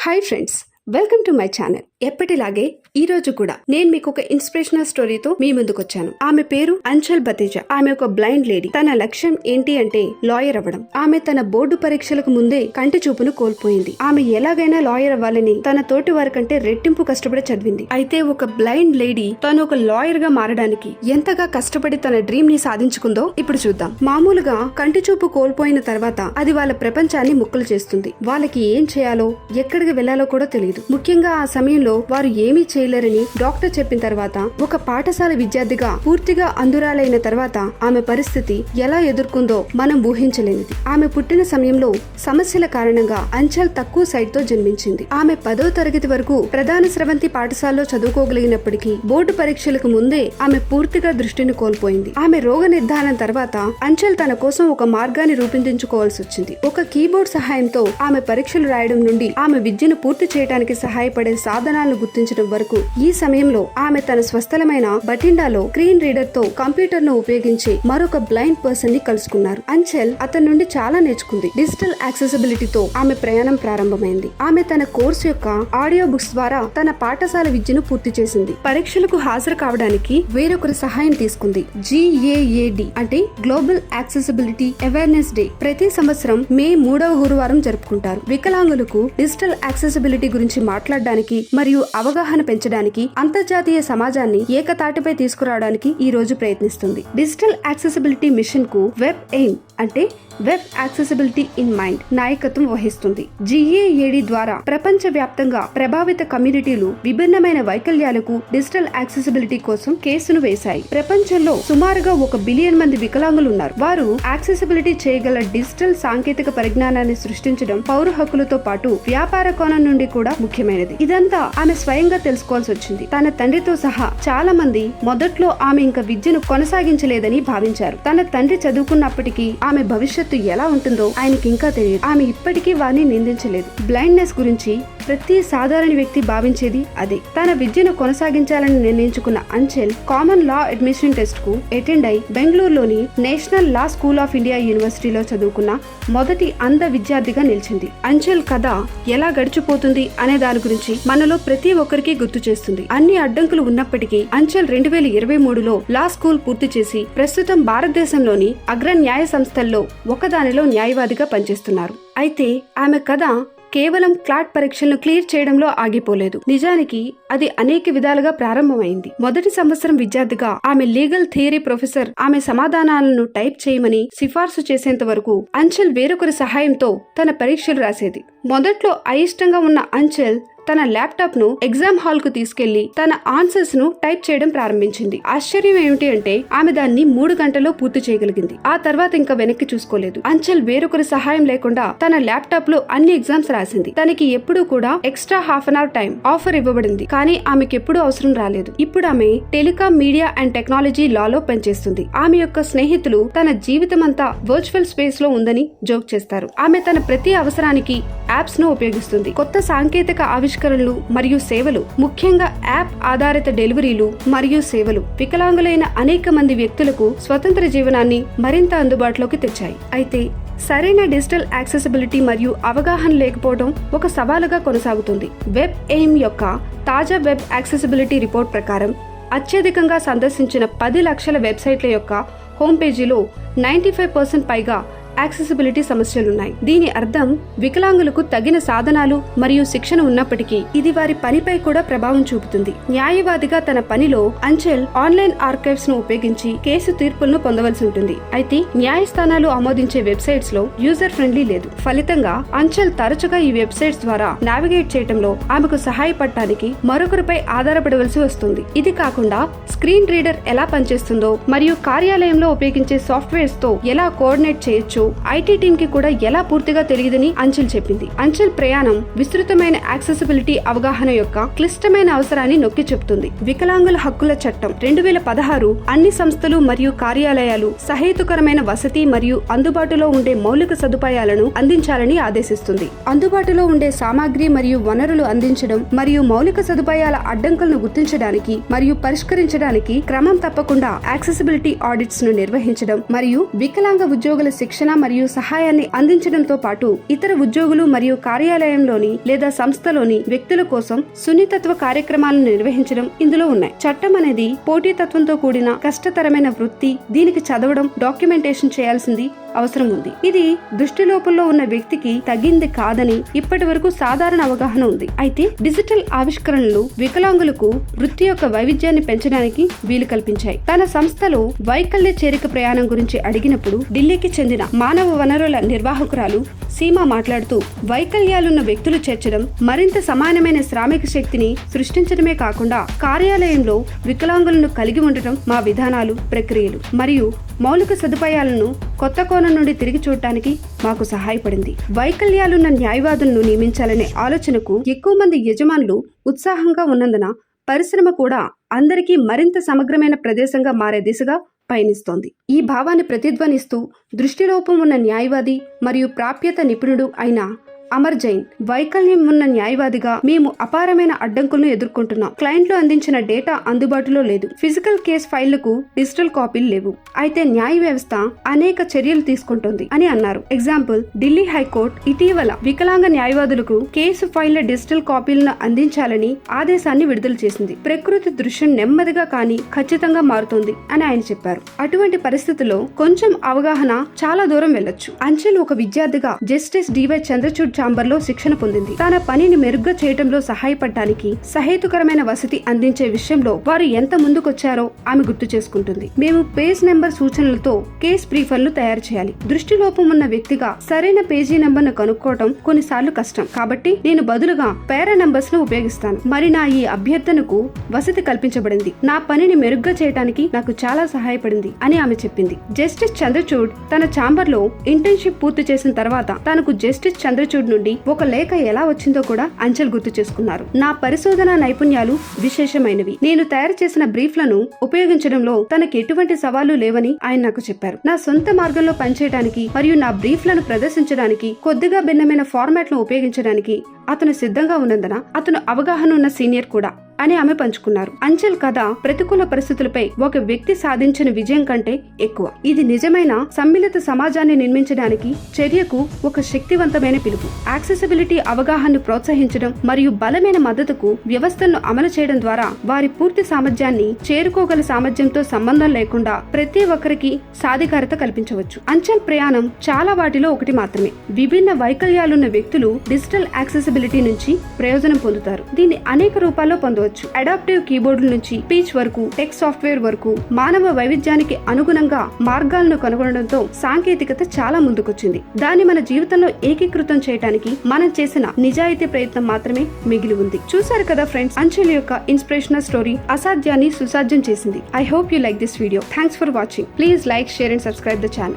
Hi friends, welcome to my channel. ఎప్పటిలాగే ఈ రోజు కూడా నేను మీకు ఒక ఇన్స్పిరేషనల్ స్టోరీతో మీ ముందుకు వచ్చాను. ఆమె పేరు అంచల్ బతేజా. ఆమె ఒక బ్లైండ్ లేడీ. తన లక్ష్యం ఏంటి అంటే లాయర్ అవ్వడం. ఆమె తన బోర్డు పరీక్షలకు ముందే కంటి చూపును కోల్పోయింది. ఆమె ఎలాగైనా లాయర్ అవ్వాలని తన తోటి వారి కంటే రెట్టింపు కష్టపడి చదివింది. అయితే ఒక బ్లైండ్ లేడీ తను ఒక లాయర్ గా మారడానికి ఎంతగా కష్టపడి తన డ్రీమ్ ని సాధించుకుందో ఇప్పుడు చూద్దాం. మామూలుగా కంటి చూపు కోల్పోయిన తర్వాత అది వాళ్ళ ప్రపంచాన్ని ముక్కలు చేస్తుంది. వాళ్ళకి ఏం చేయాలో ఎక్కడికి వెళ్లాలో కూడా తెలియదు. ముఖ్యంగా ఆ సమయంలో వారు ఏమీ చేయలేరని డాక్టర్ చెప్పిన తర్వాత ఒక పాఠశాల విద్యార్థిగా పూర్తిగా అంధురాలైన తర్వాత ఆమె పరిస్థితి ఎలా ఎదుర్కొందో మనం ఊహించలేనిది. ఆమె పుట్టిన సమయంలో సమస్యల కారణంగా అంచల్ తక్కువ సైట్ తో జన్మించింది. ఆమె 10వ తరగతి వరకు ప్రధాన స్రవంతి పాఠశాలలో చదువుకోగలిగినప్పటికీ బోర్డు పరీక్షలకు ముందే ఆమె పూర్తిగా దృష్టిని కోల్పోయింది. ఆమె రోగ నిర్ధారణ తర్వాత అంచల్ తన కోసం ఒక మార్గాన్ని రూపొందించుకోవాల్సి వచ్చింది. ఒక కీబోర్డ్ సహాయంతో ఆమె పరీక్షలు రాయడం నుండి ఆమె విద్యను పూర్తి చేయడానికి సహాయపడే సాధనాలను గుర్తించడం వరకు ఈ సమయంలో ఆమె తన స్వస్థలమైన బటిండాలో స్క్రీన్ రీడర్ తో కంప్యూటర్ ను ఉపయోగించి మరొక బ్లైండ్ పర్సన్ ని కలుసుకున్నారు. అంచల్ అతని నుండి చాలా నేర్చుకుంది. డిజిటల్ యాక్సెసిబిలిటీతో ఆమె ప్రయాణం ప్రారంభమైంది. ఆమె తన కోర్సు యొక్క ఆడియో బుక్స్ ద్వారా తన పాఠశాల విద్యను పూర్తి చేసింది. పరీక్షలకు హాజరు కావడానికి వేరొకరి సహాయం తీసుకుంది. GAAD అంటే గ్లోబల్ యాక్సెసిబిలిటీ అవేర్నెస్ డే ప్రతి సంవత్సరం మే 3వ గురువారం జరుపుకుంటారు. వికలాంగులకు డిజిటల్ యాక్సెసిబిలిటీ గురించి మాట్లాడడానికి మరియు అవగాహన పెంచడానికి అంతర్జాతీయ సమాజాన్ని ఏకతాటిపై తీసుకురావడానికి ఈ రోజు ప్రయత్నిస్తుంది. డిజిటల్ యాక్సెసిబిలిటీ మిషన్ కు వెబ్ ఎయిమ్ అంటే వెబ్ యాక్సెసిబిలిటీ ఇన్ మైండ్ నాయకత్వం వహిస్తుంది. GAAD ద్వారా ప్రపంచ వ్యాప్తంగా ప్రభావిత కమ్యూనిటీలు విభిన్నమైన వైకల్యాలకు డిజిటల్ యాక్సెసిబిలిటీ కోసం కేసును వేశాయి. ప్రపంచంలో సుమారుగా 1 బిలియన్ మంది వికలాంగులు ఉన్నారు. వారు యాక్సెసిబిలిటీ చేయగల డిజిటల్ సాంకేతిక పరిజ్ఞానాన్ని సృష్టించడం పౌర హక్కులతో పాటు వ్యాపార కోణం నుండి కూడా ముఖ్యమైనది. ఇదంతా ఆమె స్వయంగా తెలుసుకోవాల్సి వచ్చింది. తన తండ్రితో సహా చాలా మంది మొదట్లో ఆమె ఇంకా విద్యను కొనసాగించలేదని భావించారు. తన తండ్రి చదువుకున్నప్పటికీ ఆమె భవిష్యత్తు ఎలా ఉంటుందో ఆయనకి ఇంకా తెలియదు. ఆమె ఇప్పటికీ వారిని నిందించలేదు. బ్లైండ్నెస్ గురించి ప్రతి సాధారణ వ్యక్తి భావించేది అదే. తన విద్యను కొనసాగించాలని నిర్ణయించుకున్న అంచల్ కామన్ లా అడ్మిషన్ టెస్ట్ కు అటెండ్ అయి బెంగళూరులోని national law school of India యూనివర్సిటీలో చదువుకున్న మొదటి అంధ విద్యార్థిగా నిలిచింది. అంచల్ కథ ఎలా గడిచిపోతుంది అనే దాని గురించి మనలో ప్రతి ఒక్కరికి గుర్తు చేస్తుంది. అన్ని అడ్డంకులు ఉన్నప్పటికీ అంచల్ 2023లో లా స్కూల్ పూర్తి చేసి ప్రస్తుతం భారతదేశంలోని అగ్ర న్యాయ సంస్థల్లో ఒకదానిలో న్యాయవాదిగా పనిచేస్తున్నారు. అయితే ఆమె కథ కేవలం క్లాట్ పరీక్షలను క్లియర్ చేయడంలో ఆగిపోలేదు. నిజానికి అది అనేక విధాలుగా ప్రారంభమైంది. మొదటి సంవత్సరం విద్యార్థిగా ఆమె లీగల్ థియరీ ప్రొఫెసర్ ఆమె సమాధానాలను టైప్ చేయమని సిఫార్సు చేసేంత వరకు అంచల్ వేరొకరి సహాయంతో తన పరీక్షలు రాసేది. మొదట్లో అయిష్టంగా ఉన్న అంచల్ తన ల్యాప్టాప్ ను ఎగ్జామ్ హాల్ కు తీసుకెళ్లి తన ఆన్సర్స్ ను టైప్ చేయడం ప్రారంభించింది. ఆశ్చర్యం ఏమిటి అంటే ఆమె దాన్ని 3 గంటల్లో పూర్తి చేయగలిగింది. ఆ తర్వాత ఇంకా వెనక్కి చూసుకోలేదు. అంచల్ వేరొకరి సహాయం లేకుండా తన ల్యాప్టాప్ లో అన్ని ఎగ్జామ్స్ రాసింది. తనకి ఎప్పుడూ కూడా ఎక్స్ట్రా ½ అవర్ టైం ఆఫర్ ఇవ్వబడింది, కానీ ఆమెకి ఎప్పుడూ అవసరం రాలేదు. ఇప్పుడు ఆమె టెలికాం, మీడియా అండ్ టెక్నాలజీ లాలో పనిచేస్తుంది. ఆమె యొక్క స్నేహితులు తన జీవితం అంతా వర్చువల్ స్పేస్ లో ఉందని జోక్ చేస్తారు. ఆమె తన ప్రతి అవసరానికి యాప్స్ ను ఉపయోగిస్తుంది. కొత్త సాంకేతిక ఆవిష్కరణలు మరియు సేవలు, ముఖ్యంగా యాప్ ఆధారిత డెలివరీలు మరియు సేవలు వికలాంగులైన అనేక మంది వ్యక్తులకు స్వతంత్ర జీవనాన్ని మరింత అందుబాటులోకి తెచ్చాయి. అయితే సరైన డిజిటల్ యాక్సెసిబిలిటీ మరియు అవగాహన లేకపోవడం ఒక సవాలుగా కొనసాగుతుంది. వెబ్ ఎయిమ్ యొక్క తాజా వెబ్ యాక్సెసిబిలిటీ రిపోర్ట్ ప్రకారం అత్యధికంగా సందర్శించిన 10 లక్షల వెబ్సైట్ల యొక్క హోమ్ పేజీలో 95% పైగా యాక్సెసిబిలిటీ సమస్యలున్నాయి. దీని అర్థం వికలాంగులకు తగిన సాధనాలు మరియు శిక్షణ ఉన్నప్పటికీ ఇది వారి పనిపై కూడా ప్రభావం చూపుతుంది. న్యాయవాదిగా తన పనిలో అంచల్ ఆన్లైన్ ఆర్కైవ్స్ ను ఉపయోగించి కేసు తీర్పులను పొందవలసి ఉంటుంది. అయితే న్యాయస్థానాలు ఆమోదించే వెబ్సైట్స్ లో యూజర్ ఫ్రెండ్లీ లేదు. ఫలితంగా అంచల్ తరచుగా ఈ వెబ్సైట్స్ ద్వారా నావిగేట్ చేయడంలో ఆమెకు సహాయపడటానికి మరొకరిపై ఆధారపడవలసి వస్తుంది. ఇది కాకుండా స్క్రీన్ రీడర్ ఎలా పనిచేస్తుందో మరియు కార్యాలయంలో ఉపయోగించే సాఫ్ట్వేర్స్ తో ఎలా కోఆర్డినేట్ చేయొచ్చు ఐటీ టీమ్ కి కూడా ఎలా పూర్తిగా తెలియదని అంచల్ చెప్పింది. అంచల్ ప్రయాణం విస్తృతమైన యాక్సెసిబిలిటీ అవగాహన యొక్క క్లిష్టమైన అవసరాన్ని నొక్కి చెబుతుంది. వికలాంగుల హక్కుల చట్టం 2016 అన్ని సంస్థలు మరియు కార్యాలయాలు సహేతుకరమైన వసతి మరియు అందుబాటులో ఉండే మౌలిక సదుపాయాలను అందించాలని ఆదేశిస్తుంది. అందుబాటులో ఉండే సామాగ్రి మరియు వనరులు అందించడం మరియు మౌలిక సదుపాయాల అడ్డంకులను గుర్తించడానికి మరియు పరిష్కరించడానికి క్రమం తప్పకుండా యాక్సెసిబిలిటీ ఆడిట్స్ ను నిర్వహించడం మరియు వికలాంగ ఉద్యోగుల శిక్షణ మరియు సహాయాన్ని అందించడంతో పాటు ఇతర ఉద్యోగులు మరియు కార్యాలయంలోని లేదా సంస్థలోని వ్యక్తుల కోసం సున్నితత్వ కార్యక్రమాలను నిర్వహించడం ఇందులో ఉన్నాయి. చట్టం అనేది పోటీతత్వంతో కూడిన కష్టతరమైన వృత్తి. దీనికి చదవడం, డాక్యుమెంటేషన్ చేయాల్సింది అవసరం ఉంది. ఇది దృష్టిలోపంలో ఉన్న వ్యక్తికి తగ్గింది కాదని ఇప్పటి వరకు సాధారణ అవగాహన ఉంది. అయితే డిజిటల్ ఆవిష్కరణలు వికలాంగులకు వృత్తి యొక్క వైవిధ్యాన్ని పెంచడానికి వీలు కల్పించాయి. తన సంస్థలో వైకల్య చేరిక ప్రయాణం గురించి అడిగినప్పుడు ఢిల్లీకి చెందిన మానవ వనరుల నిర్వాహకురాలు సీమా మాట్లాడుతూ, వైకల్యాలున్న వ్యక్తులు చేర్చడం మరింత సమానమైన శ్రామిక శక్తిని సృష్టించడమే కాకుండా కార్యాలయంలో వికలాంగులను కలిగి ఉండటం మా విధానాలు, ప్రక్రియలు మరియు మౌలిక సదుపాయాలను కొత్త కోణం నుండి తిరిగి చూడటానికి మాకు సహాయపడింది. వైకల్యాలున్న న్యాయవాదులను నియమించాలనే ఆలోచనకు ఎక్కువ మంది యజమానులు ఉత్సాహంగా ఉన్నందున పరిశ్రమ కూడా అందరికీ మరింత సమగ్రమైన ప్రదేశంగా మారే దిశగా పయనిస్తోంది. ఈ భావాన్ని ప్రతిధ్వనిస్తూ దృష్టిలోపం ఉన్న న్యాయవాది మరియు ప్రాప్యత నిపుణుడు అయిన అమర్ జైన్, వైకల్యం ఉన్న న్యాయవాదిగా మేము అపారమైన అడ్డంకులను ఎదుర్కొంటున్నాం. క్లయింట్లు అందించిన డేటా అందుబాటులో లేదు. ఫిజికల్ కేస్ ఫైళ్లకు డిజిటల్ కాపీలు లేవు. అయితే న్యాయ వ్యవస్థ అనేక చర్యలు తీసుకుంటోంది అని అన్నారు. ఎగ్జాంపుల్, ఢిల్లీ హైకోర్టు ఇటీవల వికలాంగ న్యాయవాదులకు కేసు ఫైళ్ల డిజిటల్ కాపీలను అందించాలని ఆదేశాన్ని విడుదల చేసింది. ప్రకృతి దృశ్యం నెమ్మదిగా కానీ ఖచ్చితంగా మారుతోంది అని ఆయన చెప్పారు. అటువంటి పరిస్థితుల్లో కొంచెం అవగాహన చాలా దూరం వెళ్లొచ్చు. అంచెల్ ఒక విద్యార్థిగా జస్టిస్ డివై చంద్రచూడ్ ఛాంబర్ లో శిక్షణ పొందింది. తన పనిని మెరుగ్గా చేయటంలో సహాయపడటానికి సహేతుకరమైన వసతి అందించే విషయంలో వారు ఎంత ముందుకొచ్చారో ఆమె గుర్తు చేసుకుంటుంది. మేము పేజ్ నెంబర్ సూచనలతో కేస్ బ్రీఫర్లు తయారు చేయాలి. దృష్టిలోపం ఉన్న వ్యక్తిగా సరైన పేజీ నెంబర్ ను కనుక్కోవటం కొన్నిసార్లు కష్టం. కాబట్టి నేను బదులుగా పేరా నంబర్స్ ను ఉపయోగిస్తాను. మరి నా ఈ అభ్యర్థనకు వసతి కల్పించబడింది. నా పనిని మెరుగ్గా చేయడానికి నాకు చాలా సహాయపడింది అని ఆమె చెప్పింది. జస్టిస్ చంద్రచూడ్ తన ఛాంబర్ లో ఇంటర్న్షిప్ పూర్తి చేసిన తర్వాత తనకు జస్టిస్ చంద్రచూడ్ నుండి ఒక లేఖ ఎలా వచ్చిందో కూడా అంచెల్ గుర్తు చేసుకున్నారు. నా పరిశోధన నైపుణ్యాలు విశేషమైనవి. నేను తయారు చేసిన బ్రీఫ్లను ఉపయోగించడంలో తనకి ఎటువంటి సవాళ్లు లేవని ఆయన నాకు చెప్పారు. నా సొంత మార్గంలో పనిచేయడానికి మరియు నా బ్రీఫ్లను ప్రదర్శించడానికి కొద్దిగా భిన్నమైన ఫార్మాట్లను ఉపయోగించడానికి అతను సిద్ధంగా ఉన్నందున అతను అవగాహన ఉన్న సీనియర్ కూడా అని ఆమె పంచుకున్నారు. అంచెల్ కథ ప్రతికూల పరిస్థితులపై ఒక వ్యక్తి సాధించిన విజయం కంటే ఎక్కువ. ఇది నిజమైన సమ్మిళిత సమాజాన్ని నిర్మించడానికి చర్యకు ఒక శక్తివంతమైన పిలుపు. యాక్సెసిబిలిటీ అవగాహనను ప్రోత్సహించడం మరియు బలమైన మద్దతుకు వ్యవస్థలను అమలు చేయడం ద్వారా వారి పూర్తి సామర్థ్యాన్ని చేరుకోగల సామర్థ్యంతో సంబంధం లేకుండా ప్రతి ఒక్కరికి సాధికారత కల్పించవచ్చు. అంచెల్ ప్రయాణం చాలా వాటిలో ఒకటి మాత్రమే. విభిన్న వైకల్యాలున్న వ్యక్తులు డిజిటల్ యాక్సెసిబిలిటీ నుంచి ప్రయోజనం పొందుతారు. దీన్ని అనేక రూపాల్లో పొందవచ్చు. అడాప్టివ్ కీబోర్డుల నుంచి స్పీచ్ వరకు, టెక్ సాఫ్ట్వేర్ వరకు మానవ వైవిధ్యానికి అనుగుణంగా మార్గాలను కనుగొనడంతో సాంకేతికత చాలా ముందుకొచ్చింది. దాన్ని మన జీవితంలో ఏకీకృతం చేయడానికి మనం చేసిన నిజాయితీ ప్రయత్నం మాత్రమే మిగిలి ఉంది. చూసారు కదా ఫ్రెండ్స్, అంచెల్ యొక్క ఇన్స్పిరేషనల్ స్టోరీ అసాధ్యాన్ని సుసాధ్యం చేసింది. I hope you like this video. Thanks for watching. Please like, share and subscribe the channel.